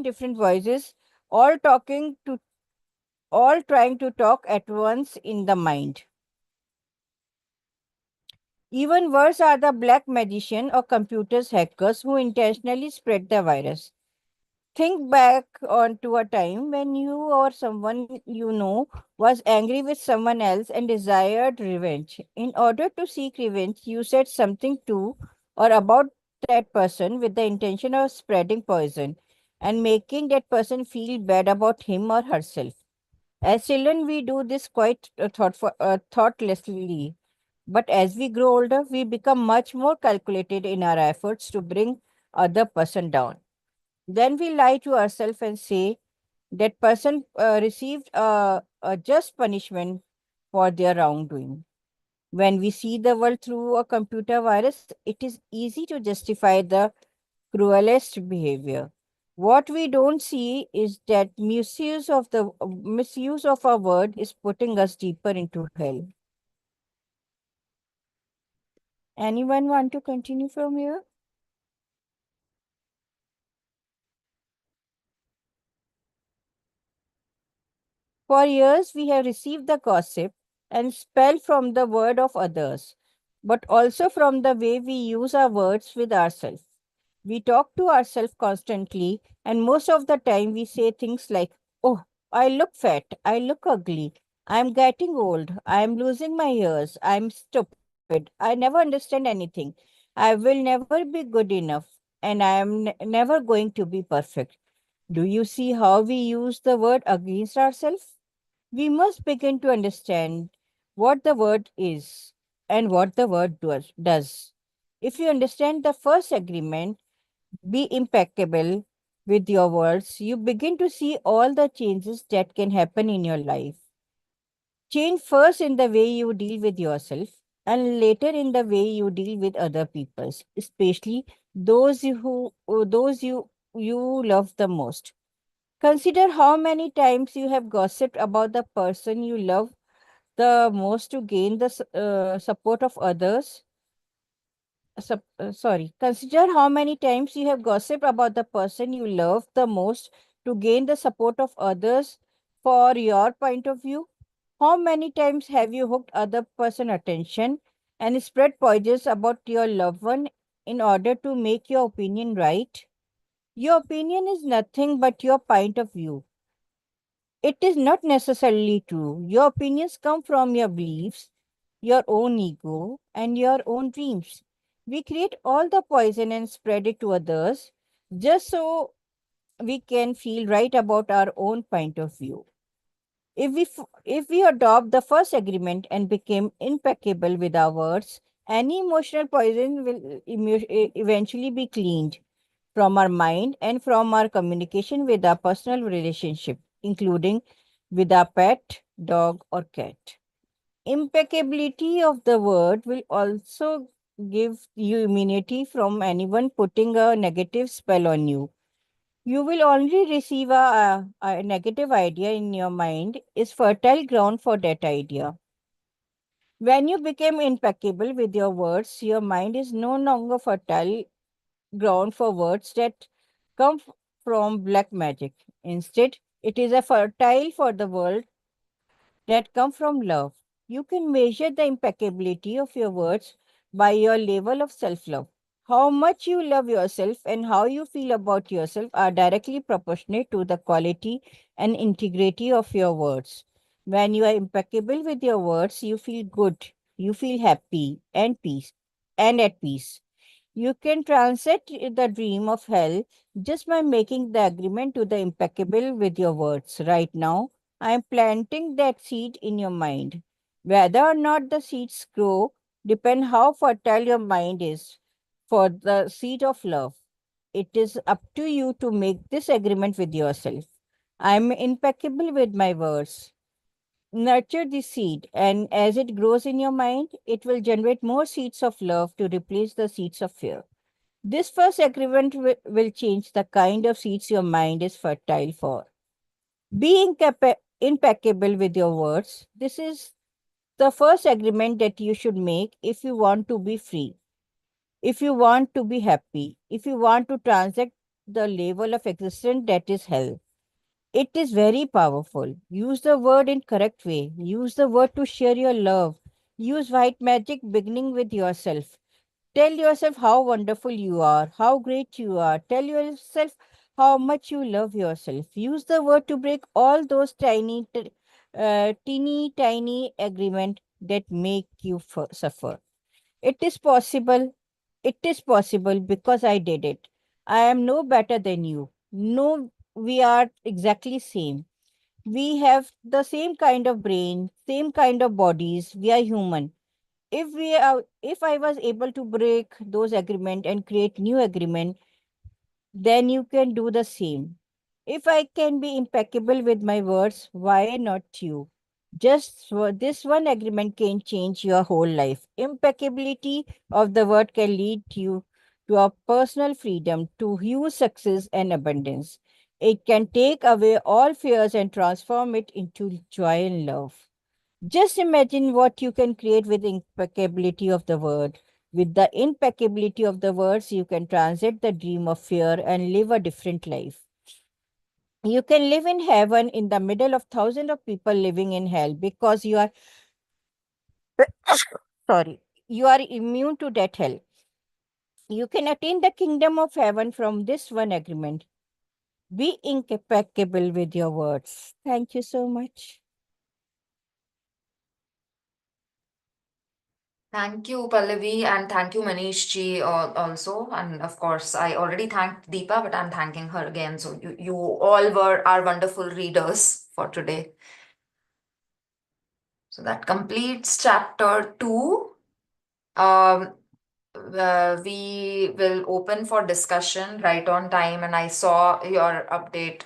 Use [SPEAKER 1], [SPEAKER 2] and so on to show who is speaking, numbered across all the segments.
[SPEAKER 1] different voices, all talking to all trying to talk at once in the mind. Even worse are the black magician or computers hackers who intentionally spread the virus. Think back on to a time when you or someone you know was angry with someone else and desired revenge. In order to seek revenge, you said something to or about that person with the intention of spreading poison and making that person feel bad about him or herself. As children, we do this quite thoughtlessly, but as we grow older, we become much more calculated in our efforts to bring other person down. Then we lie to ourselves and say that person received a just punishment for their wrongdoing. When we see the world through a computer virus, it is easy to justify the cruelest behavior. What we don't see is that misuse of a word is putting us deeper into hell. Anyone want to continue from here? For years, we have received the gossip and spell from the word of others, but also from the way we use our words with ourselves. We talk to ourselves constantly, and most of the time we say things like, "Oh, I look fat, I look ugly, I'm getting old, I'm losing my ears, I'm stupid, I never understand anything, I will never be good enough, and I am never going to be perfect." Do you see how we use the word against ourselves? We must begin to understand what the word is and what the word does. If you understand the first agreement, be impeccable with your words, you begin to see all the changes that can happen in your life. Change first in the way you deal with yourself and later in the way you deal with other people, especially those you love the most. Consider how many times you have gossiped about the person you love the most to gain the support of others. Sorry. Consider how many times you have gossiped about the person you love the most to gain the support of others for your point of view. How many times have you hooked other person attention and spread poisons about your loved one in order to make your opinion right? Your opinion is nothing but your point of view. It is not necessarily true. Your opinions come from your beliefs, your own ego, and your own dreams. We create all the poison and spread it to others just so we can feel right about our own point of view. If we adopt the first agreement and become impeccable with our words, any emotional poison will eventually be cleaned from our mind and from our communication with our personal relationship, including with our pet, dog, or cat. Impeccability of the word will also give you immunity from anyone putting a negative spell on you. You will only receive a negative idea in your mind is fertile ground for that idea. When you become impeccable with your words, your mind is no longer fertile ground for words that come from black magic. Instead, it is a fertile for the world that come from love. You can measure the impeccability of your words by your level of self love. How much you love yourself and how you feel about yourself are directly proportionate to the quality and integrity of your words. When you are impeccable with your words, you feel good, you feel happy and at peace. You can transit the dream of hell just by making the agreement to the impeccable with your words. Right now, I am planting that seed in your mind. Whether or not the seeds grow depend how fertile your mind is for the seed of love. It is up to you to make this agreement with yourself. I am impeccable with my words. Nurture the seed, and as it grows in your mind, it will generate more seeds of love to replace the seeds of fear. This first agreement will change the kind of seeds your mind is fertile for. Being impeccable with your words, this is the first agreement that you should make if you want to be free, if you want to be happy, if you want to transact the level of existence that is hell. It is very powerful. Use the word in correct way. Use the word to share your love. Use white magic beginning with yourself. Tell yourself how wonderful you are, how great you are. Tell yourself how much you love yourself. Use the word to break all those teeny tiny agreement that make you suffer. It is possible. It is possible because I did it. I am no better than you. No, we are exactly same. We have the same kind of brain, same kind of bodies. We are human. If I was able to break those agreement and create new agreement, then you can do the same. If I can be impeccable with my words, why not you? This one agreement can change your whole life. Impeccability of the word can lead you to a personal freedom, to huge success and abundance. It can take away all fears and transform it into joy and love. Just imagine what you can create with impeccability of the word. With the impeccability of the words, you can transit the dream of fear and live a different life. You can live in heaven in the middle of thousands of people living in hell because you are sorry, you are immune to that hell. You can attain the kingdom of heaven from this one agreement. Be impeccable with your words. Thank you so much.
[SPEAKER 2] Thank you, Pallavi, and thank you, Manish ji, also. And of course, I already thanked Deepa, but I'm thanking her again. So you all were our wonderful readers for today. So that completes chapter 2. Um, we will open for discussion right on time. And I saw your update,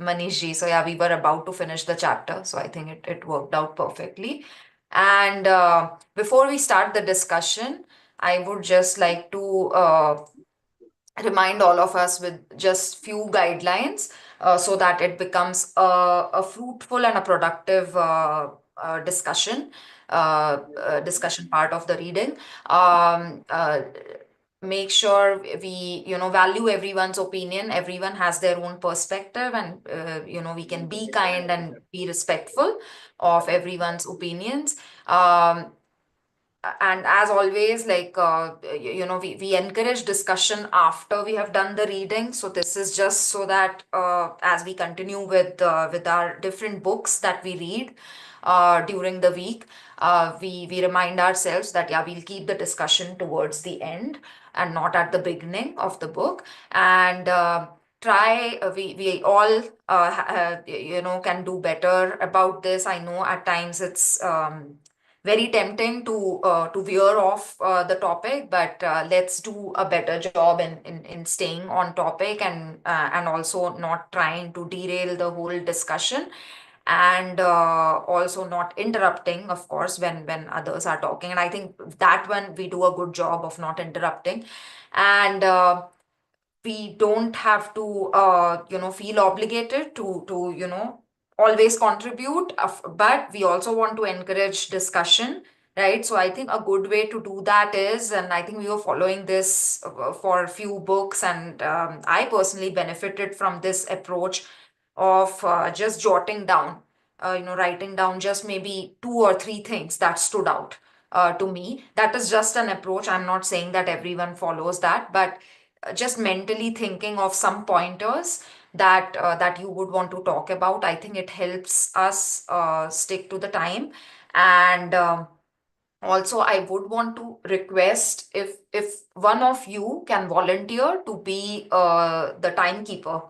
[SPEAKER 2] Manish ji. So yeah, we were about to finish the chapter. So I think it worked out perfectly. And before we start the discussion, I would just like to remind all of us with just few guidelines so that it becomes a fruitful and a productive discussion part of the reading. Um, uh, Make sure we value everyone's opinion. Everyone has their own perspective, and we can be kind and be respectful of everyone's opinions. And as always, like we encourage discussion after we have done the reading. So this is just so that as we continue with our different books that we read during the week, we remind ourselves that yeah, we'll keep the discussion towards the end and not at the beginning of the book. And try we all can do better about this. I know at times it's very tempting to veer off the topic, but let's do a better job in staying on topic, and also not trying to derail the whole discussion, and also not interrupting, of course, when others are talking. And I think that one we do a good job of not interrupting. And we don't have to feel obligated to always contribute, but we also want to encourage discussion, right? So I think a good way to do that is, and I think we were following this for a few books, and I personally benefited from this approach of just jotting down, writing down just maybe two or three things that stood out to me. That is just an approach. I'm not saying that everyone follows that, but just mentally thinking of some pointers that you would want to talk about. I think it helps us stick to the time. And also, I would want to request if one of you can volunteer to be the timekeeper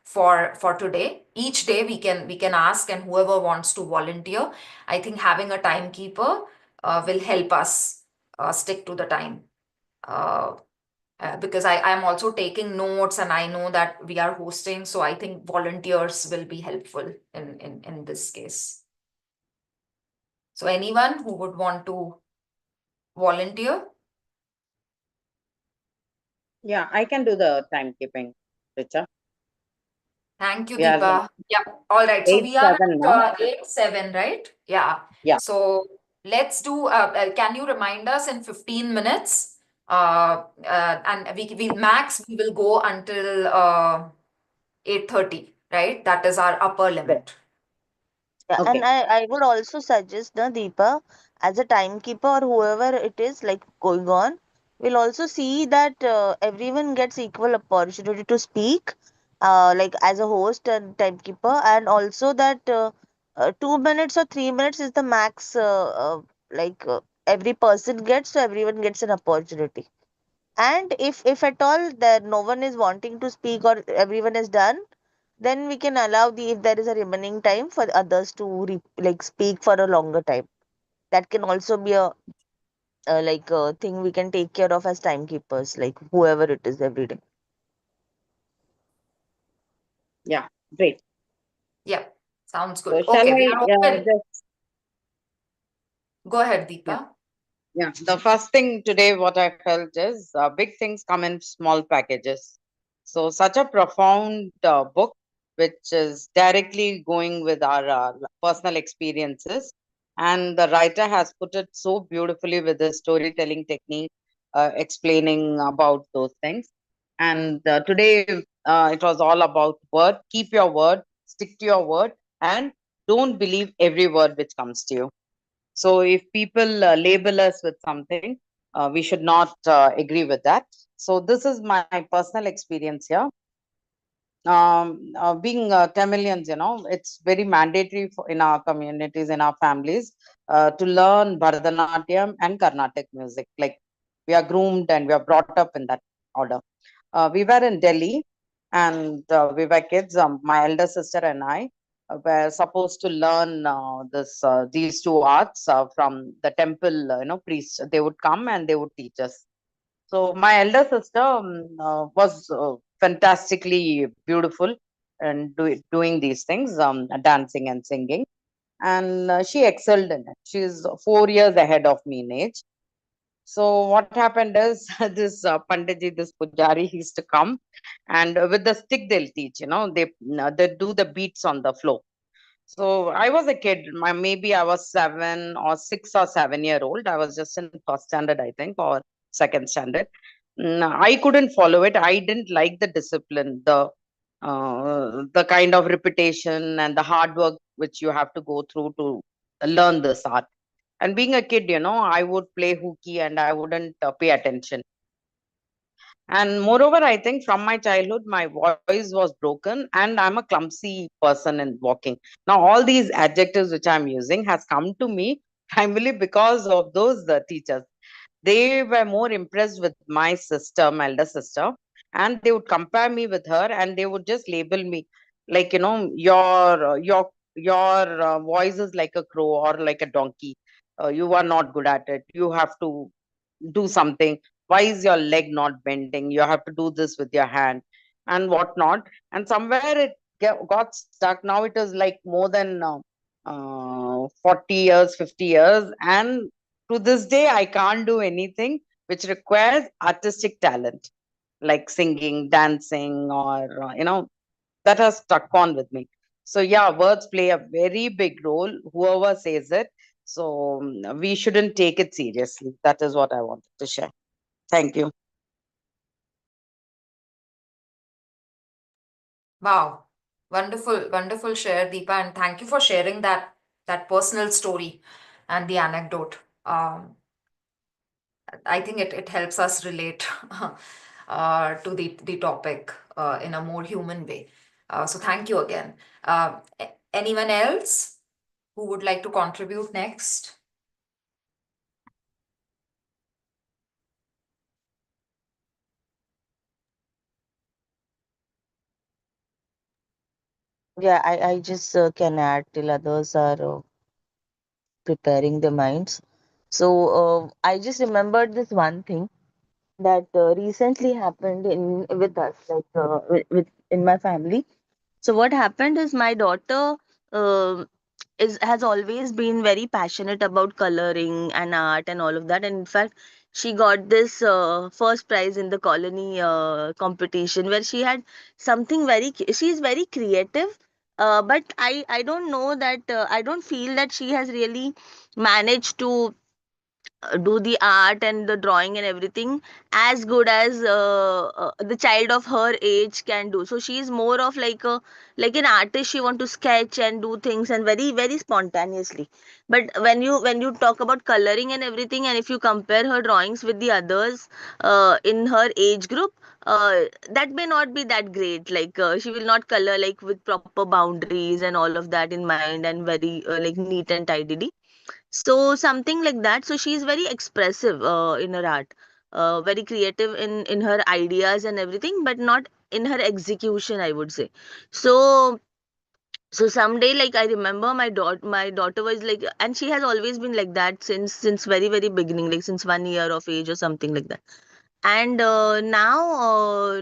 [SPEAKER 2] for today. Each day we can ask, and whoever wants to volunteer, I think having a timekeeper will help us stick to the time. Uh, because I'm also taking notes, and I know that we are hosting, so I think volunteers will be helpful in this case. So anyone who would want to volunteer?
[SPEAKER 3] Yeah, I can do the timekeeping, Richa.
[SPEAKER 2] Thank you,
[SPEAKER 3] We are
[SPEAKER 2] Deepa. Yeah. All right. So
[SPEAKER 3] eight
[SPEAKER 2] we are
[SPEAKER 3] seven
[SPEAKER 2] at
[SPEAKER 3] now.
[SPEAKER 2] 8:07, right? Yeah.
[SPEAKER 3] Yeah.
[SPEAKER 2] So let's do, can you remind us in 15 minutes? And we max we will go until 8:30, right? That is our upper
[SPEAKER 3] Yes.
[SPEAKER 2] limit.
[SPEAKER 4] Yeah, and
[SPEAKER 3] Okay.
[SPEAKER 4] I would also suggest the Deepa as a timekeeper or whoever it is like going on, will also see that everyone gets equal opportunity to speak, like as a host and timekeeper, and also that 2 minutes or 3 minutes is the max, like every person gets, so everyone gets an opportunity. And if at all that no one is wanting to speak or everyone is done, then we can allow the if there is a remaining time for others to like speak for a longer time. That can also be a like a thing we can take care of as timekeepers, like whoever it is every day.
[SPEAKER 3] Yeah. Great.
[SPEAKER 2] Yeah, sounds
[SPEAKER 3] So
[SPEAKER 2] good.
[SPEAKER 3] shall
[SPEAKER 2] Okay, we
[SPEAKER 3] I
[SPEAKER 2] are open.
[SPEAKER 3] just,
[SPEAKER 2] Go ahead,
[SPEAKER 3] yeah.
[SPEAKER 2] Deepa.
[SPEAKER 3] Yeah, the first thing today, what I felt is big things come in small packages. So, such a profound book, which is directly going with our personal experiences. And the writer has put it so beautifully with the storytelling technique, explaining about those things. And today, it was all about word. Keep your word, stick to your word, and don't believe every word which comes to you. So if people label us with something, we should not agree with that. So this is my personal experience here. Being Tamilians, it's very mandatory in our communities, in our families, to learn Bharatanatyam and Carnatic music. Like we are groomed and we are brought up in that order. We were in Delhi and we were kids. My elder sister and I were supposed to learn these two arts from the temple, priests. They would come and they would teach us. So my elder sister was fantastically beautiful and doing these things, dancing and singing, and she excelled in it. She's 4 years ahead of me in age. So what happened is this Panditji, this Pujari, he used to come, and with the stick they'll teach. They do the beats on the floor. So I was a kid. Maybe I was 7 or 6 or 7 year old. I was just in first standard, I think, or second standard. I couldn't follow it. I didn't like the discipline, the kind of repetition and the hard work which you have to go through to learn this art. And being a kid, I would play hooky and I wouldn't pay attention. And moreover, I think from my childhood, my voice was broken and I'm a clumsy person in walking. Now, all these adjectives which I'm using has come to me primarily because of those teachers. They were more impressed with my sister, my elder sister, and they would compare me with her and they would just label me like, your voice is like a crow or like a donkey. You are not good at it. You have to do something. Why is your leg not bending? You have to do this with your hand and whatnot. And somewhere it got stuck. Now it is like more than 40 years, 50 years. And to this day, I can't do anything which requires artistic talent, like singing, dancing, or, that has stuck on with me. So yeah, words play a very big role, whoever says it. So we shouldn't take it seriously. That is what I wanted to share. Thank you.
[SPEAKER 2] Wow. Wonderful, wonderful share, Deepa, and thank you for sharing that personal story and the anecdote. I think it helps us relate to the topic in a more human way. So thank you again. Anyone else who would like to contribute next?
[SPEAKER 4] Yeah, I just can add till others are preparing their minds. So I just remembered this one thing that recently happened in with us, like with in my family. So what happened is my daughter uh, is has always been very passionate about coloring and art and all of that. And in fact, she got this first prize in the colony competition where she had something she is very creative. But I don't know that I don't feel that she has really managed to do the art and the drawing and everything as good as the child of her age can do. So she is more of like an artist. She want to sketch and do things and very very spontaneously. But when you talk about coloring and everything, and if you compare her drawings with the others in her age group, that may not be that great. Like she will not color like with proper boundaries and all of that in mind, and very like neat and tidily. So something like that. So she is very expressive in her art, very creative in her ideas and everything, but not in her execution, I would say. So someday, like I remember my daughter was like, and she has always been like that since very very beginning, like since 1 year of age or something like that. And now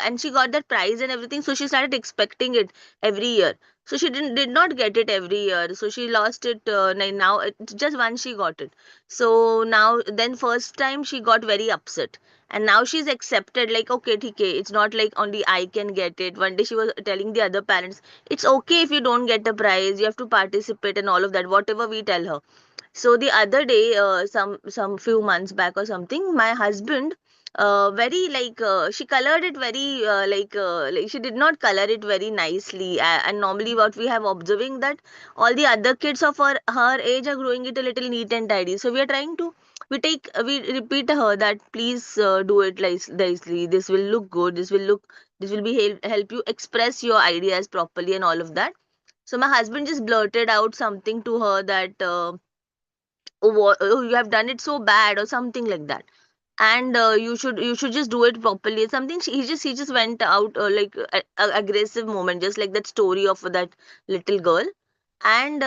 [SPEAKER 4] and she got that prize and everything, so she started expecting it every year. So she did not get it every year, so she lost it. Now just once she got it. So now then first time she got very upset, and now she's accepted, like okay okay, it's not like only I can get it. One day she was telling the other parents, it's okay if you don't get a prize, you have to participate and all of that, whatever we tell her. So the other day, some few months back or something, my husband, very like she colored it very like she did not color it very nicely. And normally, what we have observing that all the other kids of her age are growing it a little neat and tidy. So we are trying to we repeat to her that please do it nicely. This will look good. This will be help you express your ideas properly and all of that. So my husband just blurted out something to her that. Oh, you have done it so bad or something like that, and you should just do it properly, something. He just went out like a aggressive moment, just like that story of that little girl. And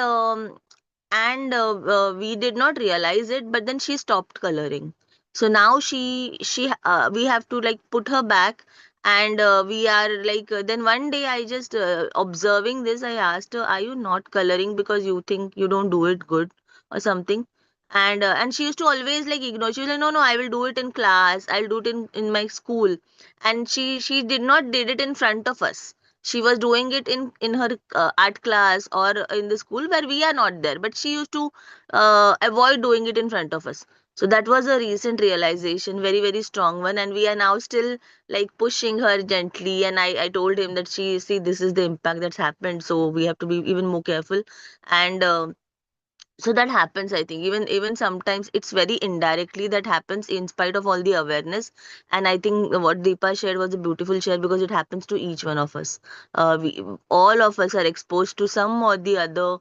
[SPEAKER 4] we did not realize it, but then she stopped coloring. So now we have to like put her back. And we are like then one day I just observing this, I asked her, are you not coloring because you think you don't do it good or something? And she used to always like ignore. She was like, no, no, I will do it in class, I'll do it in my school. And she did not did it in front of us. She was doing it in her art class or in the school where we are not there, but she used to avoid doing it in front of us. So that was a recent realization, very very strong one, and we are now still like pushing her gently. And I told him that she see, this is the impact that's happened, so we have to be even more careful. And so that happens, I think, even sometimes it's very indirectly that happens in spite of all the awareness. And I think what Deepa shared was a beautiful share, because it happens to each one of us. We all of us are exposed to some or the other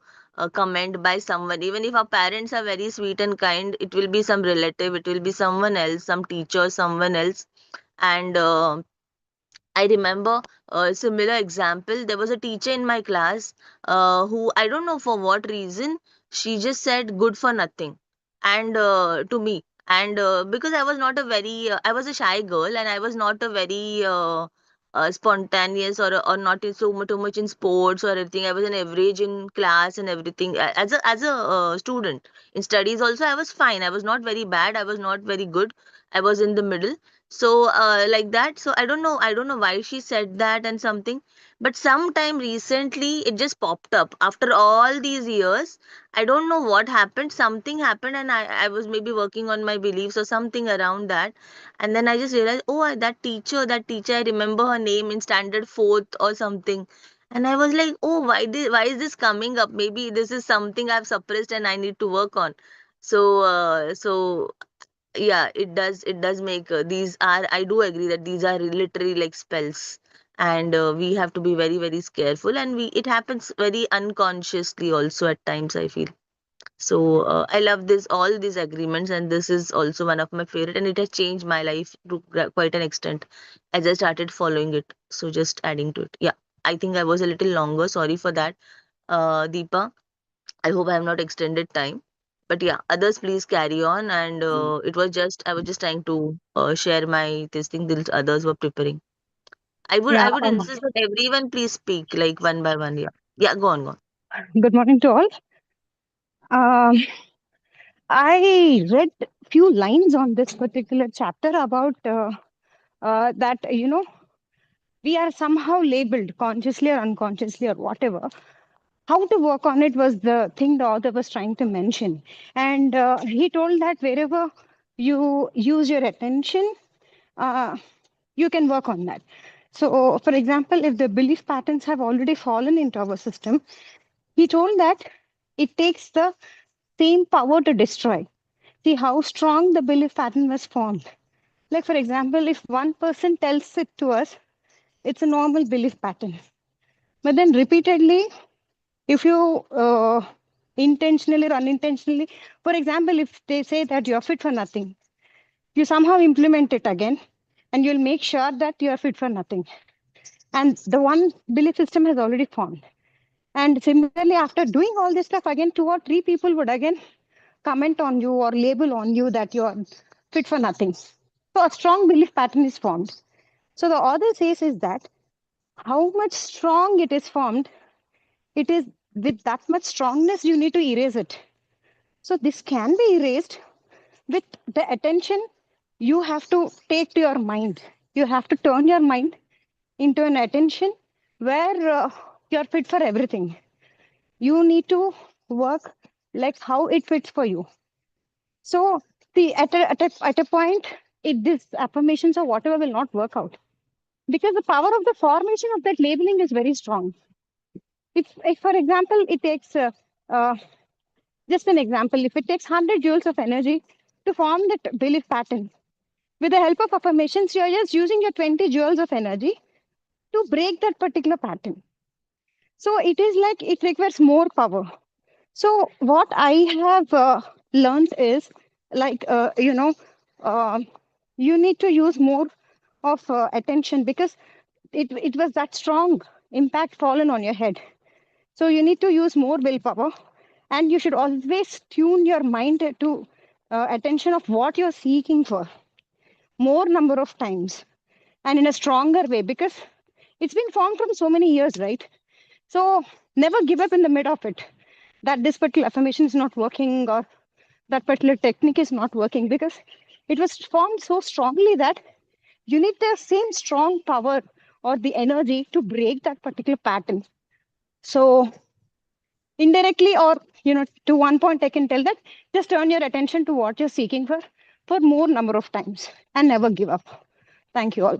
[SPEAKER 4] comment by someone. Even if our parents are very sweet and kind, it will be some relative, it will be someone else, some teacher, someone else. And I remember a similar example. There was a teacher in my class who, I don't know for what reason, she just said good for nothing. And to me. And because I was not a very, I was a shy girl, and I was not a very spontaneous, or not in too much in sports or anything. I was an average in class and everything. As a student in studies also, I was fine. I was not very bad. I was not very good. I was in the middle. So like that. So I don't know why she said that and something. But sometime recently it just popped up after all these years. I don't know what happened. Something happened, and I was maybe working on my beliefs or something around that. And then I just realized, oh, that teacher, I remember her name in standard fourth or something. And I was like, oh, why is this coming up? Maybe this is something I've suppressed and I need to work on. So yeah, it does make these are, I do agree that these are literally like spells. And we have to be very very careful, and we it happens very unconsciously also at times, I feel. So I love this all these agreements, and this is also one of my favorite, and it has changed my life to quite an extent as I started following it. So just adding to it. Yeah, I think I was a little longer, sorry for that, Deepa. I hope I have not extended time. But yeah, others please carry on. And I was just trying to share my this thing that others were preparing.
[SPEAKER 5] Yeah,
[SPEAKER 4] I would insist that everyone please speak like one by one. Yeah. Yeah, go on.
[SPEAKER 5] good morning to all. Um, I read few lines on this particular chapter about that, we are somehow labeled consciously or unconsciously or whatever. how to work on it was the thing the author was trying to mention. And he told that wherever you use your attention, uh, you can work on that. So, for example, if the belief patterns have already fallen into our system, he told that it takes the same power to destroy. See how strong the belief pattern was formed. Like, for example, if one person tells it to us, it's a normal belief pattern. But then repeatedly, if you intentionally or unintentionally, for example, if they say that you're fit for nothing, you somehow implement it again and you'll make sure that you're fit for nothing. And the one belief system has already formed. And similarly, after doing all this stuff, again, 2 or 3 people would again comment on you or label on you that you're fit for nothing. So a strong belief pattern is formed. So the author says is that how much strong it is formed, it is with that much strongness you need to erase it. So this can be erased with the attention you have to take to your mind. You have to turn your mind into an attention where you're fit for everything. You need to work like how it fits for you. So the at a point, this affirmations or whatever will not work out because the power of the formation of that labeling is very strong. If for example, it takes uh, just an example, if it takes 100 joules of energy to form that belief pattern, with the help of affirmations, you're just using your 20 joules of energy to break that particular pattern. So it is like it requires more power. So what I have learned is like, you need to use more of attention because it was that strong impact fallen on your head. So you need to use more willpower and you should always tune your mind to attention of what you're seeking for more number of times and in a stronger way because it's been formed from so many years, right? So never give up in the mid of it that this particular affirmation is not working or that particular technique is not working because it was formed so strongly that you need the same strong power or the energy to break that particular pattern. So indirectly or to one point I can tell that just turn your attention to what you're seeking for more number of times and never give up. Thank you all.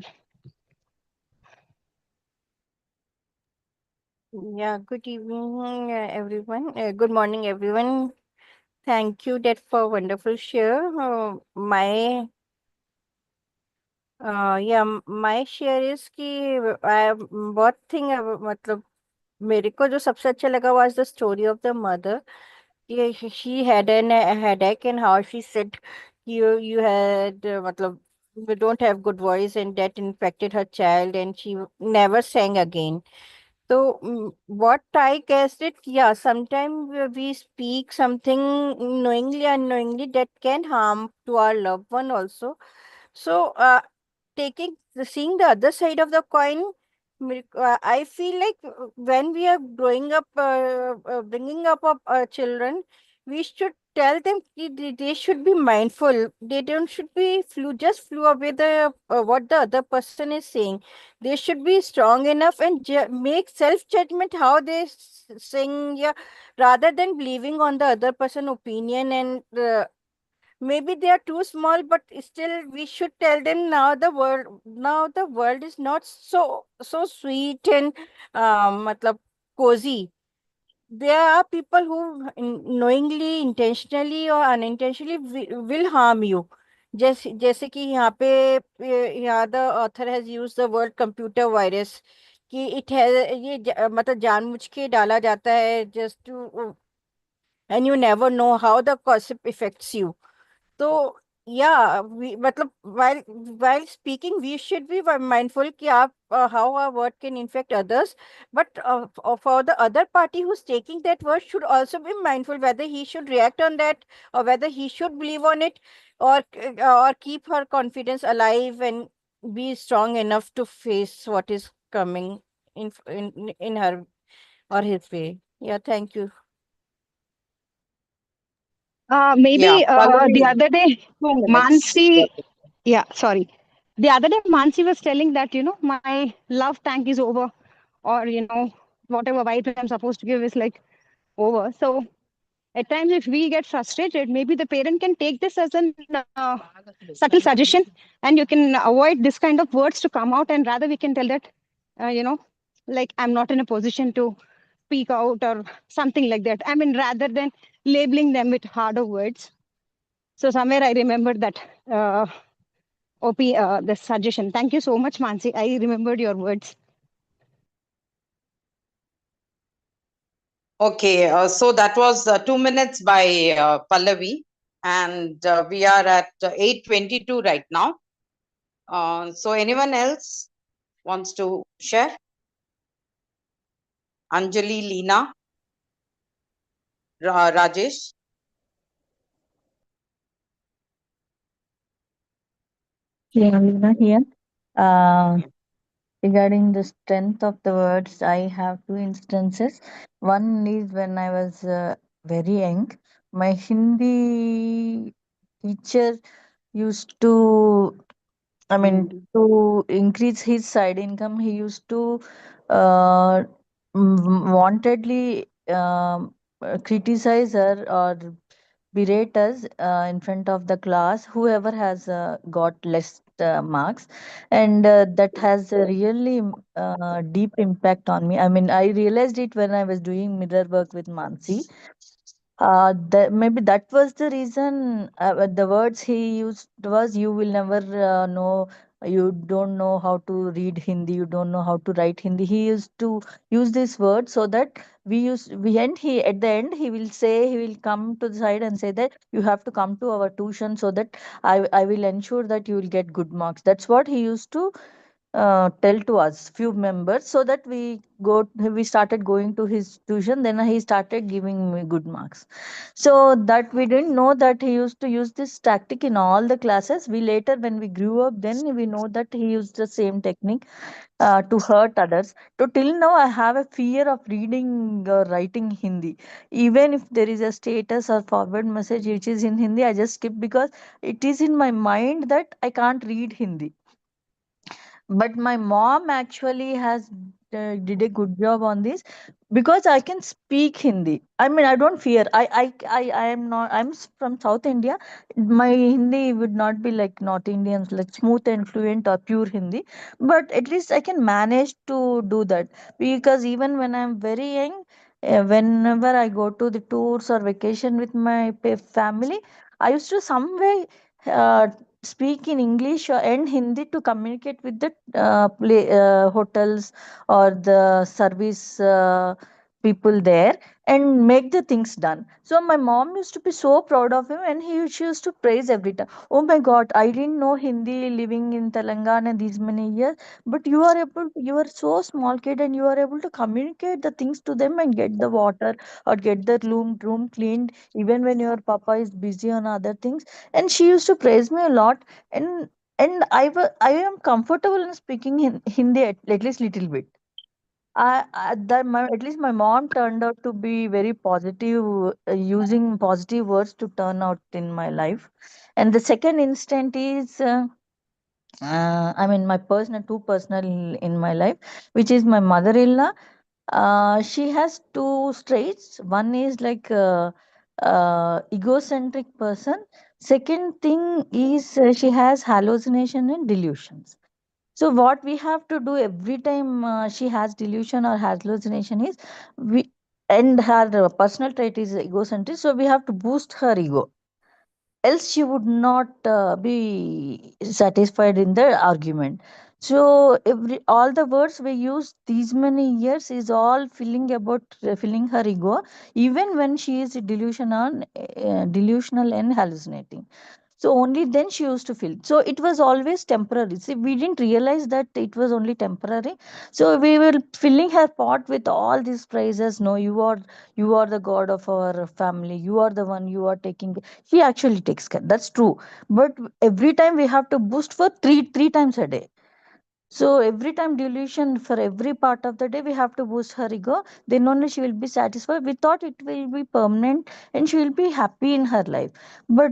[SPEAKER 1] Yeah, good evening, everyone. Good morning, everyone. Thank you, that for wonderful share. My share is कि बहुत thing मतलब मेरे को जो सबसे अच्छा लगा was the story of the mother. She had a headache and how she said you had मतलब we don't have good voice and that infected her child and she never sang again. So what I guessed it, yeah, sometimes we speak something knowingly, unknowingly that can harm to our loved one also. So seeing the other side of the coin, I feel like when we are growing up, bringing up our children, we should tell them they should be mindful. They don't should be flew away the what the other person is saying. They should be strong enough and make self judgment how they sing, yeah, rather than believing on the other person opinion and maybe they are too small, but still we should tell them now the world is not so sweet and matlab cozy. There are people who knowingly, intentionally or unintentionally will harm you. जैसे कि यहाँ पे यहाँ the author has used the word computer virus कि it has ये मतलब जानबूझ के डाला जाता है just to and you never know how the gossip affects you. तो yeah, we मतलब while speaking we should be mindful कि आप how our word can infect others, but for the other party who's taking that word should also be mindful whether he should react on that or whether he should believe on it or keep her confidence alive and be strong enough to face what is coming in her or his way. Yeah, thank you.
[SPEAKER 5] Maybe
[SPEAKER 3] Yeah,
[SPEAKER 5] the
[SPEAKER 3] Pallavi,
[SPEAKER 5] other day,
[SPEAKER 3] 2 minutes.
[SPEAKER 5] Mansi, yeah, sorry. The other day, Mansi was telling that, my love tank is over, or, whatever vibes I'm supposed to give is like over. So at times, if we get frustrated, maybe the parent can take this as an subtle suggestion, and you can avoid this kind of words to come out, and rather we can tell that, you know, like I'm not in a position to speak out or something like that. I mean, rather than labeling them with harder words. So somewhere I remember that the suggestion. Thank you so much, Mansi. I remembered your words.
[SPEAKER 3] Okay, so that was 2 minutes by Pallavi, and we are at 8:22 right now. So anyone else wants to share? Anjali, Leena, Rajesh.
[SPEAKER 6] Yeah, Lina here. Uh, Regarding the strength of the words, I have two instances. One is when I was very young, my Hindi teacher used to, I mean, to increase his side income, he used to uh, wantedly criticize her or berate us in front of the class, whoever has got less marks, and that has a really deep impact on me. I mean, I realized it when I was doing mirror work with Mansi. Maybe that was the reason. The words he used was, "You will never know. You don't know how to read Hindi. You don't know how to write Hindi." He used to use this word so that we and he at the end he will say, he will come to the side and say that you have to come to our tuition so that I will ensure that you will get good marks. That's what he used to tell to us few members, so that we started going to his tuition. Then he started giving me good marks. So that we didn't know that he used to use this tactic in all the classes. We later, when we grew up, then we know that he used the same technique to hurt others. So till now I have a fear of reading or writing Hindi. Even if there is a status or forward message which is in Hindi, I just skip, because it is in my mind that I can't read Hindi. But my mom actually has did a good job on this, because I can speak Hindi. I mean, I don't fear. I am not, from South India. My Hindi would not be like North Indians, like smooth and fluent or pure Hindi, but at least I can manage to do that. Because even when I'm very young, whenever I go to the tours or vacation with my family, I used to some way uh, speak in English and Hindi to communicate with the hotels or the service people there, and make the things done. So my mom used to be so proud of him, and she used to praise every time. Oh my God, I didn't know Hindi living in Telangana these many years, but you are so small kid, and you are able to communicate the things to them and get the water or get the room cleaned even when your papa is busy on other things. And she used to praise me a lot. And I am comfortable in speaking Hindi, at least little bit. At least my mom turned out to be very positive, using positive words to turn out in my life. And the second instant is, I mean, my two personal in my life, which is my mother-in-law. She has two traits. One is like egocentric person. Second thing is, she has hallucination and delusions. So what we have to do every time she has delusion or hallucination is, we and her personal trait is egocentric. So we have to boost her ego, else she would not be satisfied in the argument. So all the words we use these many years is all filling her ego, even when she is delusional and hallucinating. So only then she used to feel. So it was always temporary. See, we didn't realize that it was only temporary. So we were filling her pot with all these praises. No, you are the god of our family. You are the one. You are taking. She actually takes care. That's true. But every time we have to boost for three times a day. So every time delusion, for every part of the day, we have to boost her ego. Then only she will be satisfied. We thought it will be permanent and she will be happy in her life. But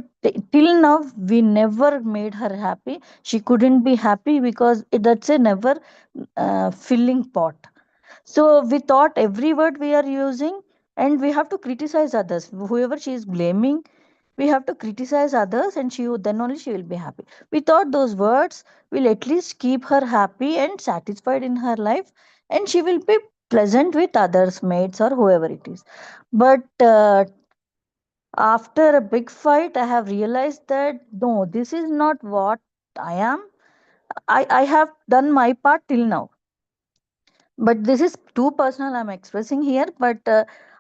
[SPEAKER 6] till now, we never made her happy. She couldn't be happy because that's a never filling pot. So we thought every word we are using, and we have to criticize others. Whoever she is blaming, we have to criticize others, and then only she will be happy. We thought those words will at least keep her happy and satisfied in her life, and she will be pleasant with others, mates or whoever it is. But after a big fight, I have realized that no, this is not what I am. I have done my part till now, but this is too personal I'm expressing here. But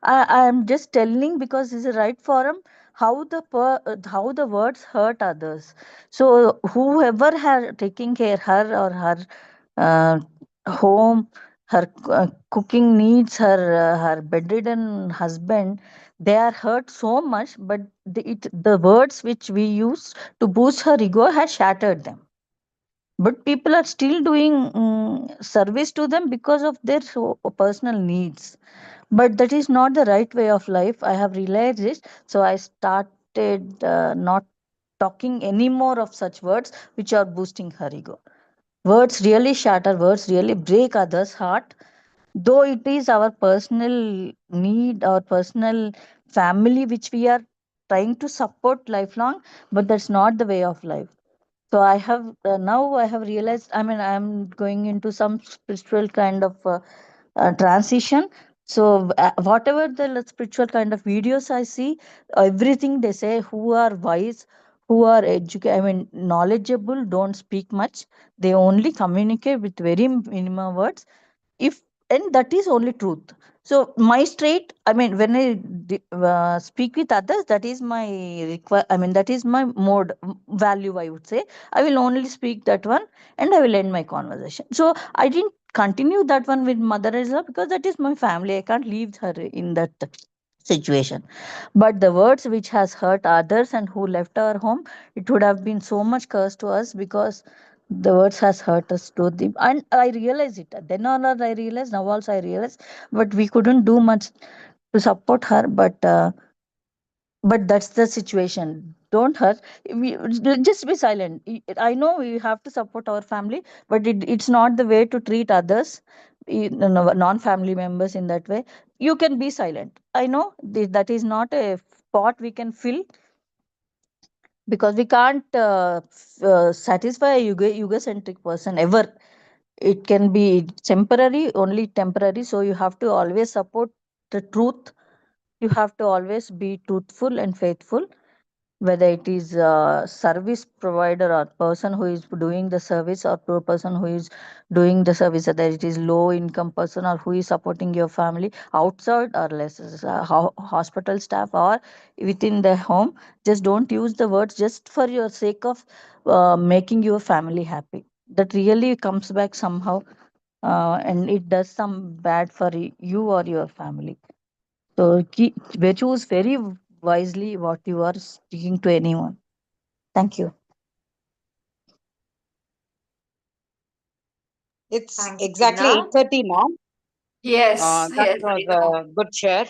[SPEAKER 6] I am just telling because this is a right forum, how the words hurt others. So whoever has taking care her or her uh, home, her cooking needs, her bedridden husband, they are hurt so much, but the words which we use to boost her ego has shattered them. But people are still doing service to them because of their personal needs. But that is not the right way of life, I have realized it. So I started not talking any more of such words which are boosting her ego. Words really shatter, words really break others heart, though it is our personal need, our personal family which we are trying to support lifelong, but that's not the way of life. So I have now I have realized, I mean, I'm going into some spiritual kind of transition. So whatever the spiritual kind of videos I see, everything they say, who are wise, who are educated, I mean knowledgeable, don't speak much. They only communicate with very minimum words, if, and that is only truth. So my straight, I mean, when I speak with others, that is my I mean, that is my mode, value, I would say. I will only speak that one, and I will end my conversation. So I didn't continue that one with Mother Isla because that is my family, I can't leave her in that situation. But the words which has hurt others and who left our home, it would have been so much curse to us, because the words has hurt us to the, and I realize it then, or not I realize now also I realize, but we couldn't do much to support her. But that's the situation. Don't hurt. Just be silent. I know we have to support our family, but it's not the way to treat others, non-family members in that way. You can be silent. I know that is not a spot we can fill, because we can't satisfy a yuga-centric person ever. It can be temporary, only temporary. So you have to always support the truth. You have to always be truthful and faithful, whether it is a service provider or person who is doing the service, or person who is doing the service, whether it is low income person or who is supporting your family outside or less, hospital staff or within the home. Just don't use the words just for your sake of making your family happy. That really comes back somehow, and it does some bad for you or your family. So choose very wisely what you are speaking to anyone. Thank you.
[SPEAKER 3] It's
[SPEAKER 2] Thanks,
[SPEAKER 3] exactly
[SPEAKER 2] Tina.
[SPEAKER 3] 8:30 now.
[SPEAKER 2] Yes,
[SPEAKER 3] That
[SPEAKER 2] yes,
[SPEAKER 3] was
[SPEAKER 2] I know.
[SPEAKER 3] a good share.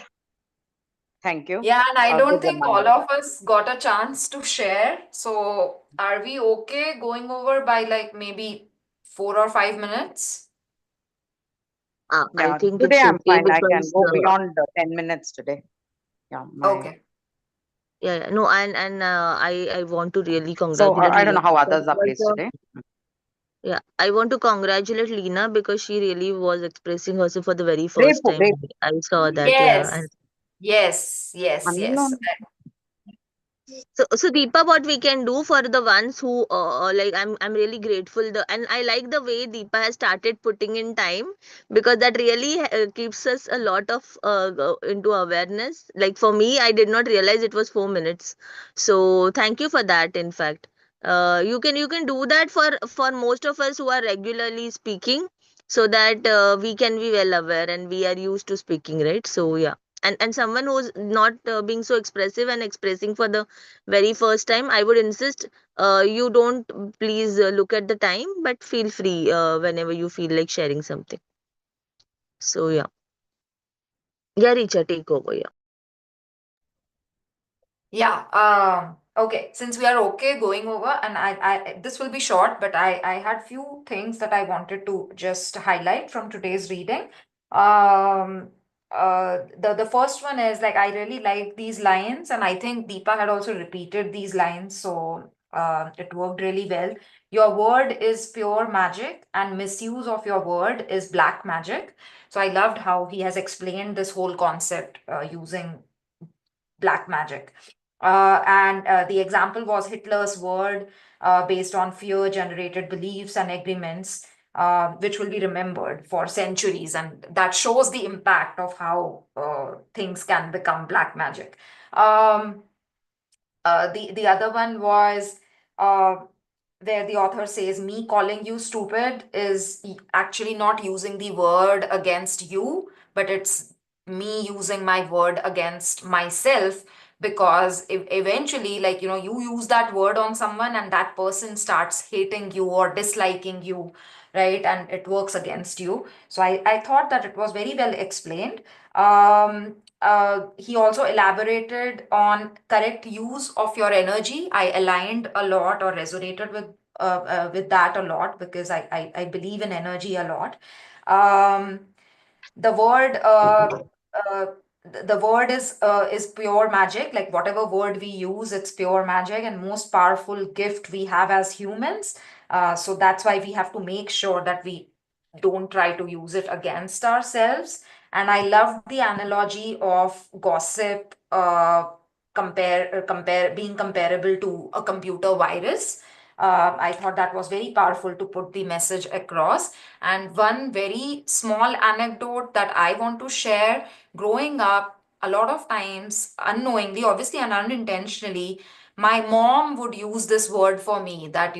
[SPEAKER 3] Thank you.
[SPEAKER 2] Yeah, and I don't
[SPEAKER 3] Good
[SPEAKER 2] think all
[SPEAKER 3] reminder.
[SPEAKER 2] of us got a chance to share. So, are we okay going over by like maybe 4 or 5 minutes?
[SPEAKER 4] I
[SPEAKER 3] Yeah,
[SPEAKER 4] think
[SPEAKER 3] today
[SPEAKER 4] it's
[SPEAKER 3] I'm
[SPEAKER 4] okay
[SPEAKER 3] fine. I can
[SPEAKER 4] because
[SPEAKER 3] go beyond the 10 minutes today. Yeah, my.
[SPEAKER 2] Okay.
[SPEAKER 4] yeah, no, and I want to really
[SPEAKER 3] So
[SPEAKER 4] congratulate
[SPEAKER 3] I don't
[SPEAKER 4] Lena
[SPEAKER 3] know how
[SPEAKER 4] because
[SPEAKER 3] others
[SPEAKER 4] it
[SPEAKER 3] are
[SPEAKER 4] was
[SPEAKER 3] placed today.
[SPEAKER 4] yeah, I want to congratulate Lena because she really was expressing herself for the very
[SPEAKER 3] Brave,
[SPEAKER 4] first time.
[SPEAKER 3] brave.
[SPEAKER 4] I saw that, yeah.
[SPEAKER 2] Yes, yes, yes, yes.
[SPEAKER 4] So Deepa, what we can do for the ones who like, I'm really grateful, and I like the way Deepa has started putting in time, because that really keeps us a lot of into awareness. Like for me, I did not realize it was 4 minutes. So thank you for that. In fact, you can do that for most of us who are regularly speaking, so that we can be well aware and we are used to speaking, right? So yeah. And someone who's not being so expressive and expressing for the very first time, I would insist you don't please look at the time, but feel free whenever you feel like sharing something. So yeah, yeah, Richa, take over. Yeah.
[SPEAKER 2] Yeah. Okay. Since we are okay going over, and this will be short, but I had few things that I wanted to just highlight from today's reading. Um, the first one is like I really like these lines, and I think Deepa had also repeated these lines, so it worked really well. Your word is pure magic, and misuse of your word is black magic. So I loved how he has explained this whole concept using black magic. And the example was Hitler's word, based on fear generated beliefs and agreements, which will be remembered for centuries. And that shows the impact of how things can become black magic. Um, the other one was uh, where the author says, me calling you stupid is actually not using the word against you, but it's me using my word against myself, because eventually, like, you use that word on someone and that person starts hating you or disliking you, right? And it works against you. So I thought that it was very well explained. He also elaborated on correct use of your energy. I aligned a lot or resonated with that a lot, because I believe in energy a lot. Um, the word uh, the word is pure magic. Like whatever word we use, it's pure magic and most powerful gift we have as humans. So that's why we have to make sure that we don't try to use it against ourselves. And I love the analogy of gossip, compare being comparable to a computer virus. I thought that was very powerful to put the message across. And one very small anecdote that I want to share: growing up, a lot of times, unknowingly, obviously, and unintentionally, my mom would use this word for me, that,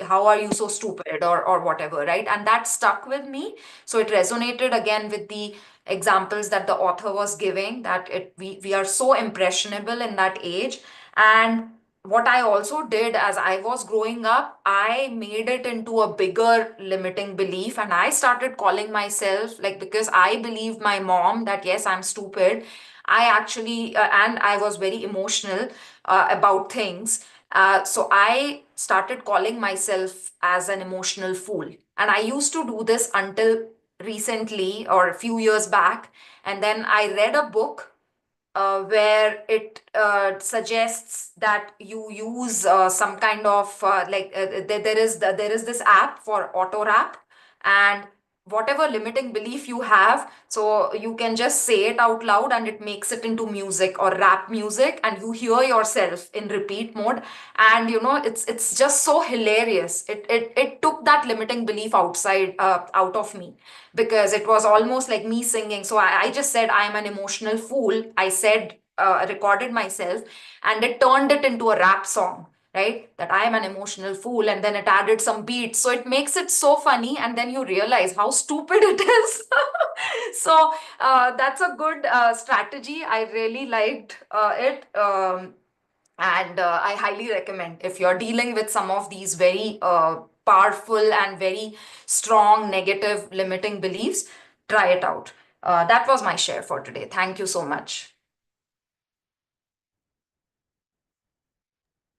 [SPEAKER 2] how are you so stupid, or whatever, right? And that stuck with me. So it resonated again with the examples that the author was giving, that we are so impressionable in that age. And what I also did as I was growing up, I made it into a bigger limiting belief, and I started calling myself, like, because I believed my mom that yes, I'm stupid. I actually, and I was very emotional about things. So I started calling myself as an emotional fool. And I used to do this until recently or a few years back. And then I read a book where it suggests that you use some kind of there is this app for auto rap, and whatever limiting belief you have, so you can just say it out loud and it makes it into music or rap music, and you hear yourself in repeat mode. And it's just so hilarious. It took that limiting belief out of me, because it was almost like me singing. So I just said, I'm an emotional fool. I said, recorded myself, and it turned it into a rap song, right? That I am an emotional fool, and then it added some beats. So it makes it so funny, and then you realize how stupid it is. So that's a good strategy. I really liked it. And I highly recommend, if you're dealing with some of these very powerful and very strong negative limiting beliefs, try it out. That was my share for today. Thank you so much.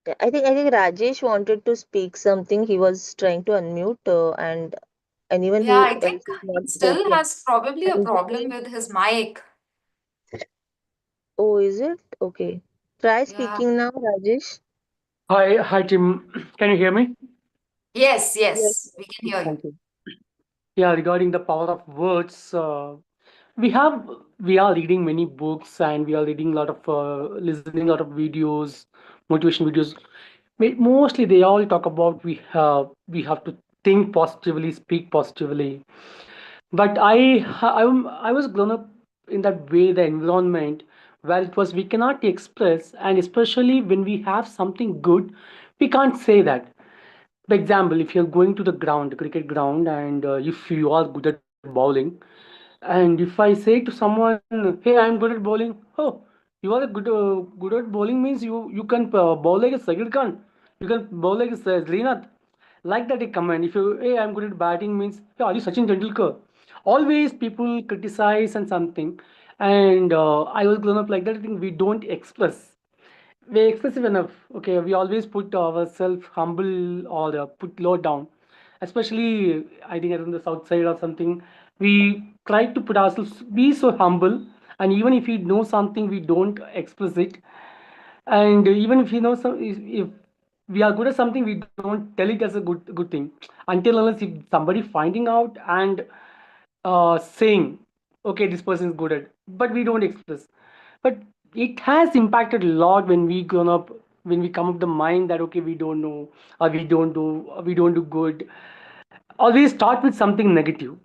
[SPEAKER 4] Yeah, I think Rajesh wanted to speak something. He was trying to unmute, and anyone
[SPEAKER 2] Yeah,
[SPEAKER 4] who
[SPEAKER 2] I think
[SPEAKER 4] else is not
[SPEAKER 2] he still
[SPEAKER 4] spoken.
[SPEAKER 2] has probably a problem
[SPEAKER 4] Anjali?
[SPEAKER 2] with his mic.
[SPEAKER 4] Oh, is it? Okay. Try
[SPEAKER 2] Yeah.
[SPEAKER 4] speaking now, Rajesh.
[SPEAKER 7] Hi, Tim. Can you hear me?
[SPEAKER 2] Yes,
[SPEAKER 4] Yes.
[SPEAKER 2] yes, we can hear you.
[SPEAKER 7] Thank you. Yeah, regarding the power of words, we have we are reading many books and we are reading a lot of listening a lot of videos, motivation videos. Mostly they all talk about we have to think positively, speak positively. But I was grown up in that way, the environment where it was we cannot express, and especially when we have something good, we can't say that. For example, if you're going to the ground, cricket ground, and if you are good at bowling, and if I say to someone, "Hey, I'm good at bowling," oh, you are a good at bowling means you can bowl like a Sagir Khan, you can bowl like a Srinath, like that a comment. If you, "Hey, I'm good at batting," means, "Hey, are you Sachin Tendulkar?" Always people criticize and something, and I was grown up like that. I think we don't express, we're expressive enough. Okay, we always put ourselves humble or put low down. Especially, I think on the south side or something, we try to put ourselves, be so humble, and even if we know something, we don't express it. And even if you know some, if we are good at something, we don't tell it as a good thing, until unless if somebody finding out and saying, okay, this person is good at, but we don't express. But it has impacted a lot when we grown up, when we come up the mind that okay, we don't know, or we don't do good. Always start with something negative.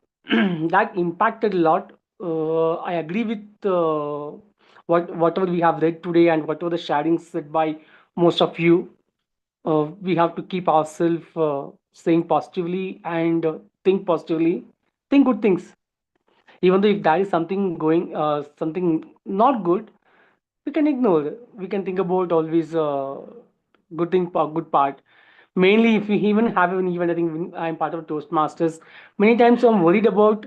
[SPEAKER 7] That impacted a lot. I agree with whatever we have read today and whatever the sharing said by most of you. We have to keep ourselves saying positively and think positively, think good things. Even though if that is something going, something not good, we can ignore it. We can think about always good thing, good part. Mainly, if we even have an event, I think I'm part of Toastmasters. Many times I'm worried about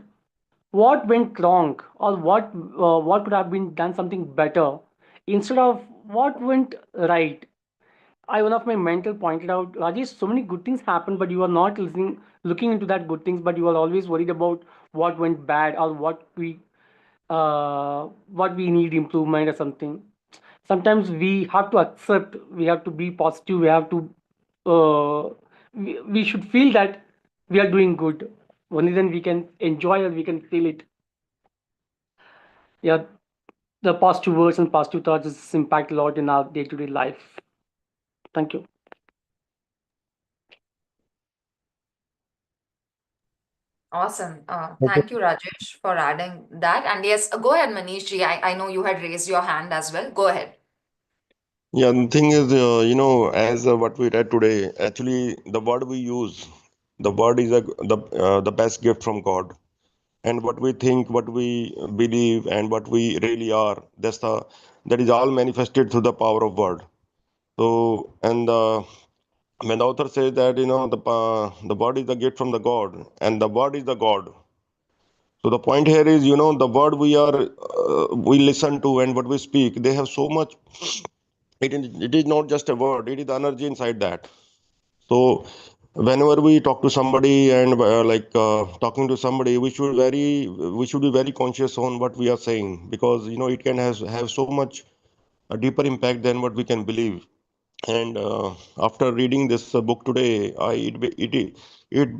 [SPEAKER 7] what went wrong or what could have been done something better instead of what went right. One of my mentor pointed out, Rajesh, so many good things happen, but you are not looking into that good things, but you are always worried about what went bad or what we need improvement or something. Sometimes we have to accept, we have to be positive, we have to we should feel that we are doing good. Only then we can enjoy or we can feel it. Yeah, the positive words and positive thoughts impact a lot in our day-to-day life. Thank you.
[SPEAKER 2] Awesome. Thank you, Rajesh, for adding that. And yes, go ahead, Manish ji. I know you had raised your hand as well. Go ahead.
[SPEAKER 8] Yeah, the thing is, as what we read today, actually, the word we use, the word is the best gift from God. And what we think, what we believe, and what we really are, that is all manifested through the power of word. So, and when the author says that the word is the gift from the God, and the word is the God. So the point here is, the word we listen to and what we speak, they have so much. It is not just a word; it is the energy inside that. So whenever we talk to somebody and talking to somebody, we should be very conscious on what we are saying, because it can have so much a deeper impact than what we can believe. And after reading this book today, it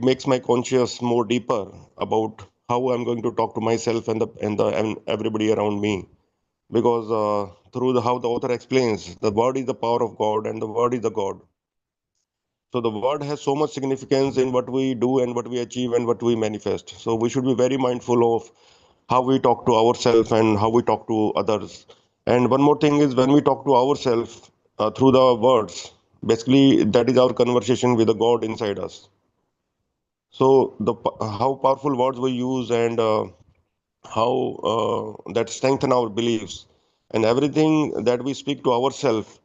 [SPEAKER 8] makes my conscious more deeper about how I'm going to talk to myself and everybody around me, because how the author explains, the word is the power of God and the word is the God. So the word has so much significance in what we do and what we achieve and what we manifest. So we should be very mindful of how we talk to ourselves and how we talk to others. And one more thing is, when we talk to ourselves through the words, basically that is our conversation with the God inside us. So how powerful words we use, and how that strengthen our beliefs, and everything that we speak to ourselves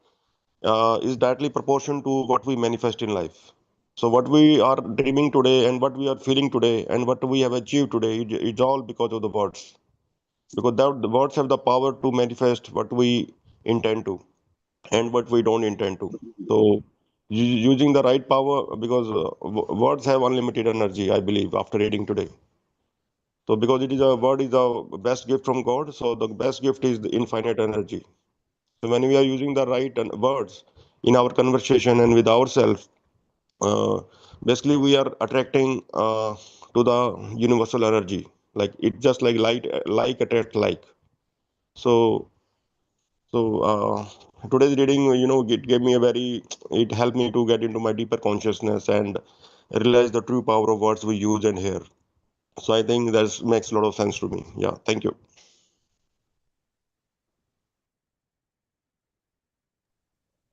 [SPEAKER 8] is directly proportion to what we manifest in life. So what we are dreaming today and what we are feeling today and what we have achieved today, it's all because of the words. Because the words have the power to manifest what we intend to and what we don't intend to. So using the right power, because words have unlimited energy, I believe, after reading today. So because it is a word is the best gift from God, so the best gift is the infinite energy. So when we are using the right words in our conversation and with ourselves, uh, basically we are attracting to the universal energy. Like it just like light, like attract like. So today's reading, it gave me it helped me to get into my deeper consciousness and realize the true power of words we use and hear. So I think that makes a lot of sense to me. Yeah, thank you.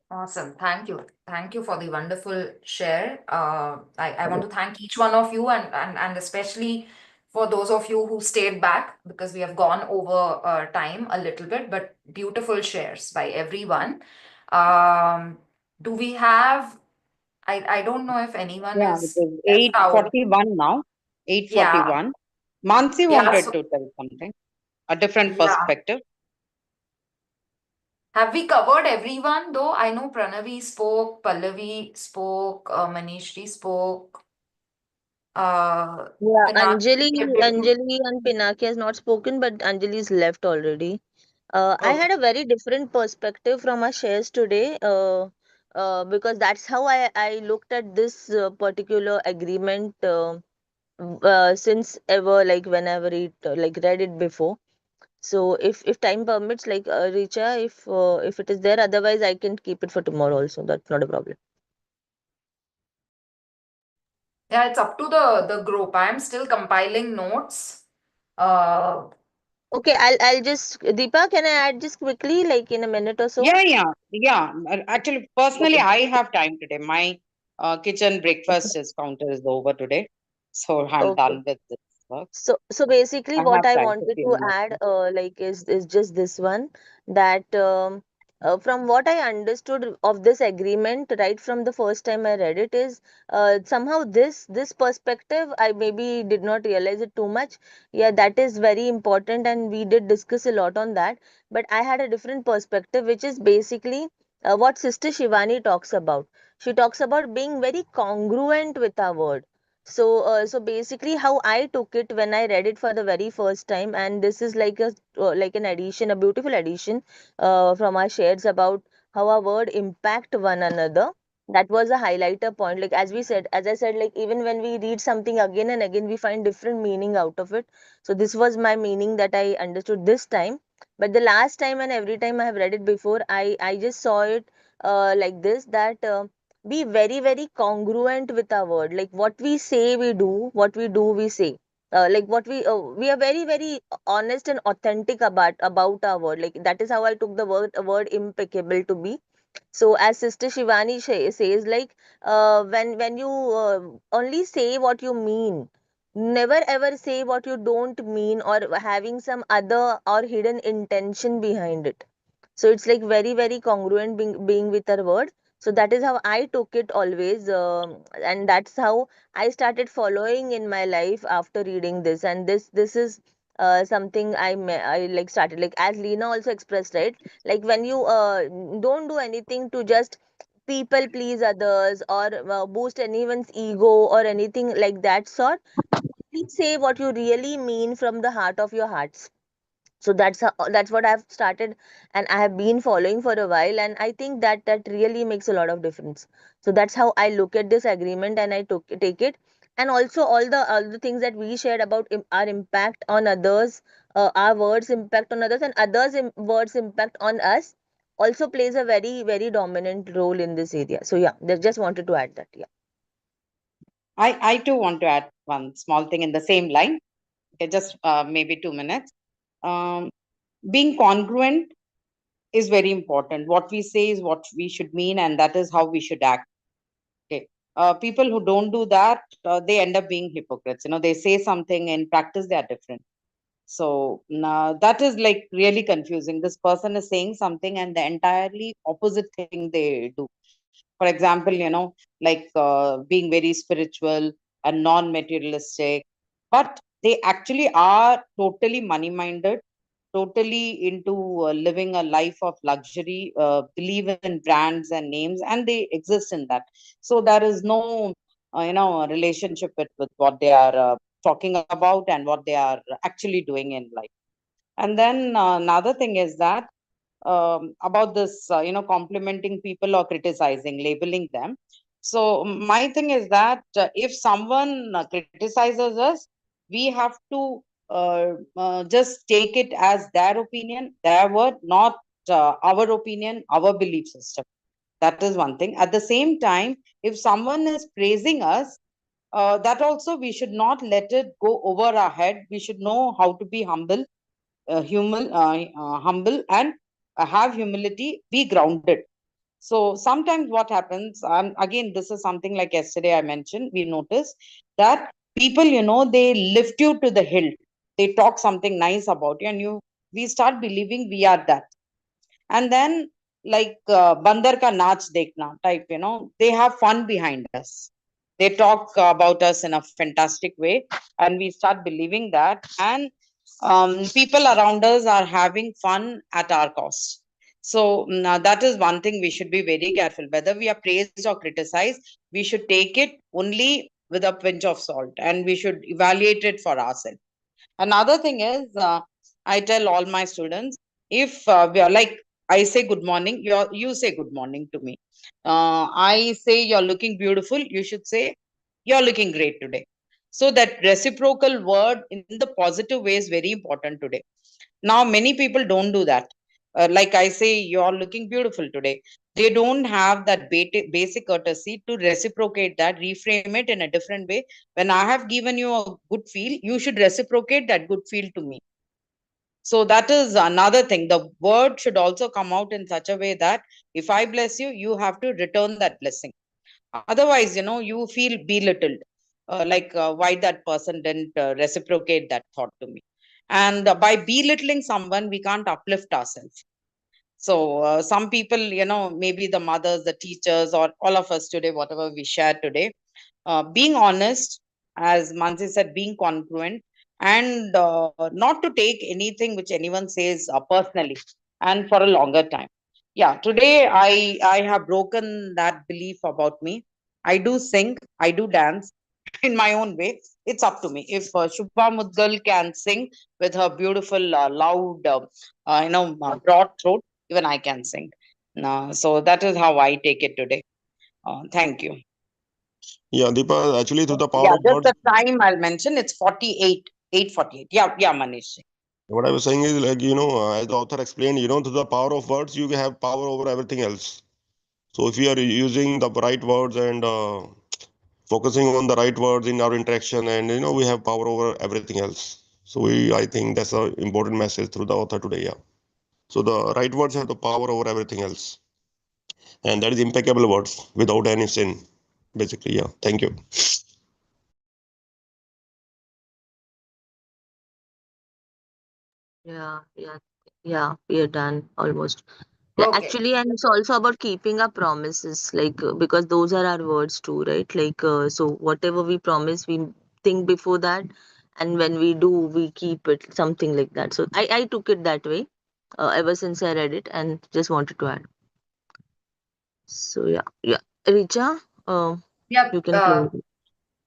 [SPEAKER 2] Awesome. Thank you. Thank you for the wonderful share. I want to thank each one of you, and especially for those of you who stayed back, because we have gone over time a little bit, but beautiful shares by everyone. Um, do we have, I don't know if anyone
[SPEAKER 3] Yeah, it
[SPEAKER 2] is
[SPEAKER 3] is
[SPEAKER 2] left out.
[SPEAKER 3] 8:41 now.
[SPEAKER 2] Yeah.
[SPEAKER 3] 8:41. Mansi
[SPEAKER 2] Yeah.
[SPEAKER 3] wanted
[SPEAKER 2] So,
[SPEAKER 3] to tell something, a different
[SPEAKER 2] yeah.
[SPEAKER 3] perspective.
[SPEAKER 2] Have we covered everyone though? I know Pranavi spoke, Pallavi spoke, Manishri spoke.
[SPEAKER 4] Yeah,
[SPEAKER 2] Pinaki did you?
[SPEAKER 4] Anjali and Pinaki has not spoken, but Anjali's left already. I
[SPEAKER 2] Okay.
[SPEAKER 4] had a very different perspective from our shares today, because that's how I looked at this particular agreement since ever, like whenever it like read it before. So if time permits, like Richa, if it is there, otherwise I can keep it for tomorrow also. That's not a problem.
[SPEAKER 2] Yeah, it's up to the group. I'm still compiling notes. Uh,
[SPEAKER 4] Okay, I'll just Deepa, can I add just quickly, like in a minute or so?
[SPEAKER 3] Yeah. Actually, personally,
[SPEAKER 4] Okay.
[SPEAKER 3] I have time today. My kitchen breakfast is counter is over today, so I'm
[SPEAKER 4] Okay.
[SPEAKER 3] done with this work.
[SPEAKER 4] So basically
[SPEAKER 3] I
[SPEAKER 4] what
[SPEAKER 3] have
[SPEAKER 4] I
[SPEAKER 3] time,
[SPEAKER 4] wanted
[SPEAKER 3] 15
[SPEAKER 4] to
[SPEAKER 3] minutes.
[SPEAKER 4] add like is just this one, that from what I understood of this agreement right from the first time I read it is somehow this perspective I maybe did not realize it too much. Yeah, that is very important and we did discuss a lot on that. But I had a different perspective, which is basically what Sister Shivani talks about. She talks about being very congruent with our word. So basically, how I took it when I read it for the very first time, and this is like a like an addition, a beautiful addition from our shares about how our word impact one another. That was a highlighter point. Like as we said, as I said, like even when we read something again and again, we find different meaning out of it. So this was my meaning that I understood this time. But the last time and every time I have read it before, I just saw it like this, that. Be very very congruent with our word, like what we say we do, what we do we say, like what we are very very honest and authentic about our word. Like that is how I took the word impeccable to be. So as Sister Shivani says, like when you only say what you mean, never ever say what you don't mean or having some other or hidden intention behind it. So it's like very very congruent being with our word. So that is how I took it always, and that's how I started following in my life after reading this. And this is something I like started, like as Lena also expressed, right? Like when you don't do anything to just people please others or boost anyone's ego or anything like that sort, please say what you really mean from the heart of your hearts. So that's what I've started and I have been following for a while, and I think that that really makes a lot of difference. So that's how I look at this agreement and I take it. And also all the things that we shared about our impact on others, our words impact on others, and others words impact on us also plays a very very dominant role in this area. So yeah, they just wanted to add that. Yeah.
[SPEAKER 3] I too want to add one small thing in the same line. Okay, just maybe 2 minutes. Um, being congruent is very important. What we say is what we should mean, and that is how we should act. Okay. People who don't do that, they end up being hypocrites. You know, they say something, in practice they are different. So that is like really confusing. This person is saying something and the entirely opposite thing they do. For example, like being very spiritual and non-materialistic, but they actually are totally money-minded, totally into living a life of luxury, believe in brands and names, and they exist in that. So there is no, relationship with what they are talking about and what they are actually doing in life. And then another thing is that about this, complimenting people or criticizing, labeling them. So my thing is that if someone criticizes us, we have to just take it as their opinion, their word, not our opinion, our belief system. That is one thing. At the same time, if someone is praising us, that also we should not let it go over our head. We should know how to be humble and have humility, be grounded. So sometimes what happens, again, this is something like yesterday I mentioned, we notice that people, they lift you to the hill. They talk something nice about you, and we start believing we are that. And then, like Bandar ka naach dekhna type, they have fun behind us. They talk about us in a fantastic way, and we start believing that. And people around us are having fun at our cost. So now that is one thing we should be very careful. Whether we are praised or criticized, we should take it only with a pinch of salt, and we should evaluate it for ourselves. Another thing is, I tell all my students, if we are like, I say good morning, you say good morning to me. I say you're looking beautiful, you should say you're looking great today. So that reciprocal word in the positive way is very important today. Now, many people don't do that. Like I say, you're looking beautiful today. They don't have that basic courtesy to reciprocate that, reframe it in a different way. When I have given you a good feel, you should reciprocate that good feel to me. So that is another thing. The word should also come out in such a way that if I bless you, you have to return that blessing. Otherwise, you feel belittled, why that person didn't reciprocate that thought to me. And by belittling someone, we can't uplift ourselves. So some people, maybe the mothers, the teachers, or all of us today, whatever we share today, being honest, as Mansi said, being congruent, and not to take anything which anyone says personally and for a longer time. Yeah, today I have broken that belief about me. I do sing, I do dance in my own way. It's up to me. If Shubha Mudgal can sing with her beautiful, loud, broad throat, even I can sing. So that is how I take it today. Thank you.
[SPEAKER 8] Yeah, Deepa, actually, through the power
[SPEAKER 3] Yeah,
[SPEAKER 8] of
[SPEAKER 3] just
[SPEAKER 8] words,
[SPEAKER 3] the time I'll mention. It's 48, 8:48. Yeah, Manish.
[SPEAKER 8] what I was saying is like, as the author explained, through the power of words, you have power over everything else. So if we are using the right words and focusing on the right words in our interaction, and we have power over everything else. So I think that's an important message through the author today. Yeah. So the right words have the power over everything else, and that is impeccable words without any sin, basically. Yeah. Thank you.
[SPEAKER 4] Yeah, we are done almost. Yeah,
[SPEAKER 2] Okay.
[SPEAKER 4] actually, and it's also about keeping our promises, because those are our words too, right? So whatever we promise, we think before that, and when we do, we keep it, something like that. So I took it that way, ever since I read it, and just wanted to add. So yeah, Richa, you
[SPEAKER 2] Yep.
[SPEAKER 4] can close it.